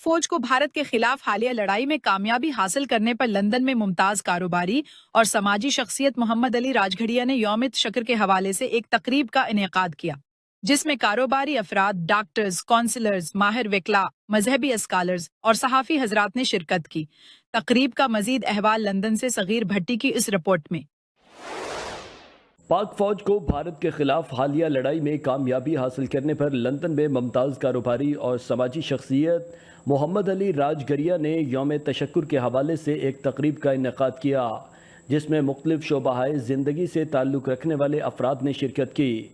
فوج کو بھارت کے خلاف حالیہ لڑائی میں کامیابی حاصل کرنے پر لندن میں ممتاز کاروباری اور سماجی شخصیت محمد علی راجگھڑیا نے یوم تشکر کے حوالے سے ایک تقریب کا انعقاد کیا، جس میں کاروباری افراد، ڈاکٹرز، کونسلرز، ماہر وکلاء، مذہبی اسکالرز اور صحافی حضرات نے شرکت کی۔ تقریب کا مزید احوال لندن سے صغیر بھٹی کی اس رپورٹ میں۔ پاک فوج کو بھارت کے خلاف حالیہ لڑائی میں کامیابی حاصل کرنے پر لندن میں ممتاز کاروباری اور سماجی شخصیت محمد علی راجگھڑیا نے یوم تشکر کے حوالے سے ایک تقریب کا انعقاد کیا، جس میں مختلف شعبۂ زندگی سے تعلق رکھنے والے افراد نے شرکت کی۔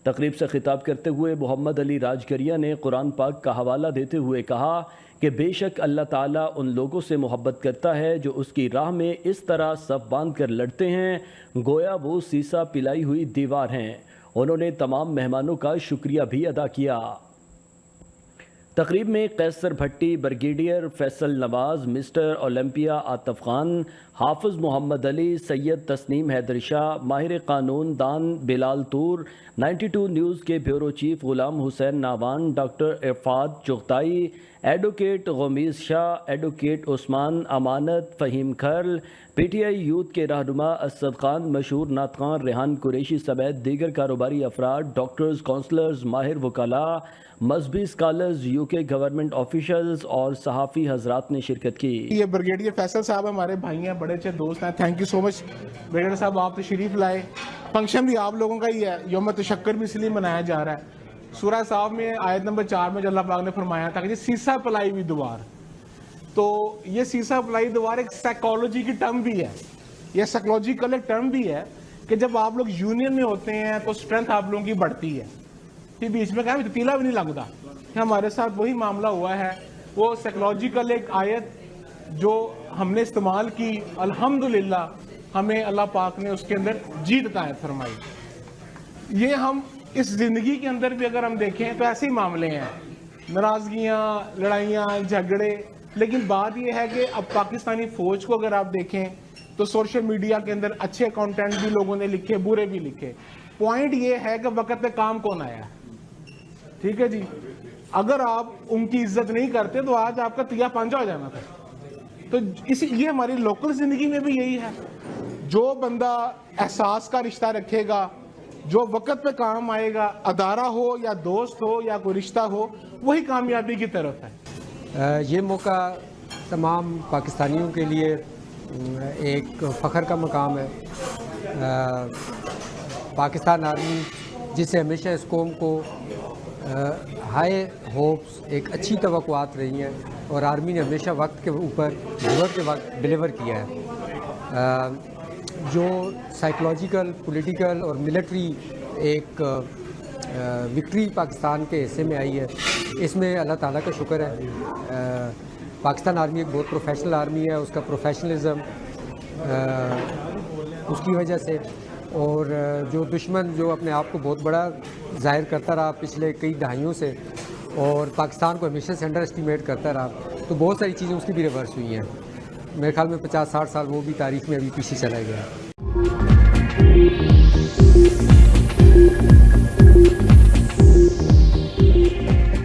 تقریب سے خطاب کرتے ہوئے محمد علی راجگھڑیا نے قرآن پاک کا حوالہ دیتے ہوئے کہا کہ بے شک اللہ تعالیٰ ان لوگوں سے محبت کرتا ہے جو اس کی راہ میں اس طرح صف باندھ کر لڑتے ہیں گویا وہ سیسا پلائی ہوئی دیوار ہیں۔ انہوں نے تمام مہمانوں کا شکریہ بھی ادا کیا۔ تقریب میں قیصر بھٹی، بریگیڈیئر فیصل نواز، مسٹر اولمپیا عاطف خان، حافظ محمد علی، سید تسنیم حیدر شاہ، ماہر قانون دان بلال طور، 92 نیوز کے bureau chief Ghulam Hussain Nawan, doctor Arafat Chughtai, advocate Ghamiz Shah, advocate Usman Amanat, Faheem Kharal, P T I youth کے رہنما اسد خان، مشہور نعت خان ریحان قریشی سمیت دیگر کاروباری افراد، ڈاکٹرز، کونسلرز، ماہر وکلاء، مذہبی اسکالرز، یو کے گورنمنٹ آفیشلز اور صحافی حضرات نے شرکت کی۔ یہ بریگیڈیئر فیصل صاحب ہمارے بھائی ہیں، بڑے اچھے دوست ہیں، thank you so much brigadier صاحب، آپ تشریف لائے۔ فنکشن بھی آپ لوگوں کا ہی ہے، یوم تشکر بھی اس لیے منایا جا رہا ہے۔ سورہ صاحب میں آیت نمبر 4 میں جو اللہ پاک نے فرمایا تھا کہ یہ سیسا پلائی ہوئی دیوار، تو یہ سیسا پلائی دیوار ایک سائیکالوجی کی ٹرم بھی ہے، یہ سائیکالوجیکل ایک ٹرم بھی ہے کہ جب آپ لوگ یونین میں ہوتے ہیں تو اسٹرینتھ آپ لوگوں کی بڑھتی ہے۔ پھر بیچ میں کہا تیلا بھی نہیں لگتا، ہمارے ساتھ وہی معاملہ ہوا ہے۔ وہ سائیکالوجیکل ایک آیت جو ہم نے استعمال کی، الحمدللہ ہمیں اللہ پاک نے اس کے اندر جیت عطا فرمائی۔ یہ ہم اس زندگی کے اندر بھی اگر ہم دیکھیں تو ایسے ہی معاملے ہیں، ناراضگیاں، لڑائیاں، جھگڑے، لیکن بات یہ ہے کہ اب پاکستانی فوج کو اگر آپ دیکھیں تو سوشل میڈیا کے اندر اچھے کانٹینٹ بھی لوگوں نے لکھے، برے بھی لکھے۔ پوائنٹ یہ ہے کہ وقت پہ کام کون آیا، ٹھیک ہے جی؟ اگر آپ ان کی عزت نہیں کرتے تو آج آپ کا تیا پانجا ہو جانا تھا۔ تو یہ ہماری لوکل زندگی میں بھی یہی ہے، جو بندہ احساس کا رشتہ رکھے گا، جو وقت پہ کام آئے گا، ادارہ ہو یا دوست ہو یا کوئی رشتہ ہو، وہی کامیابی کی طرف ہے۔ یہ موقع تمام پاکستانیوں کے لیے ایک فخر کا مقام ہے۔ پاکستان آرمی جس سے ہمیشہ اس قوم کو ہائی ہوپس، ایک اچھی توقعات رہی ہیں، اور آرمی نے ہمیشہ وقت کے اوپر ضرورت کے وقت ڈیلیور کیا ہے۔ جو سائیکلوجیکل، پولیٹیکل اور ملٹری ایک وکٹری پاکستان کے حصے میں آئی ہے، اس میں اللہ تعالیٰ کا شکر ہے۔ پاکستان آرمی ایک بہت پروفیشنل آرمی ہے، اس کا پروفیشنلزم اس کی وجہ سے، اور جو دشمن جو اپنے آپ کو بہت بڑا ظاہر کرتا رہا پچھلے کئی دہائیوں سے، اور پاکستان کو ہمیشہ سے انڈر اسٹیمیٹ کرتا رہا، تو بہت ساری چیزیں اس کی بھی ریورس ہوئی ہیں۔ میرے خیال میں 50-60 سال وہ بھی تاریخ میں ابھی پیچھے چلا گیا ہے۔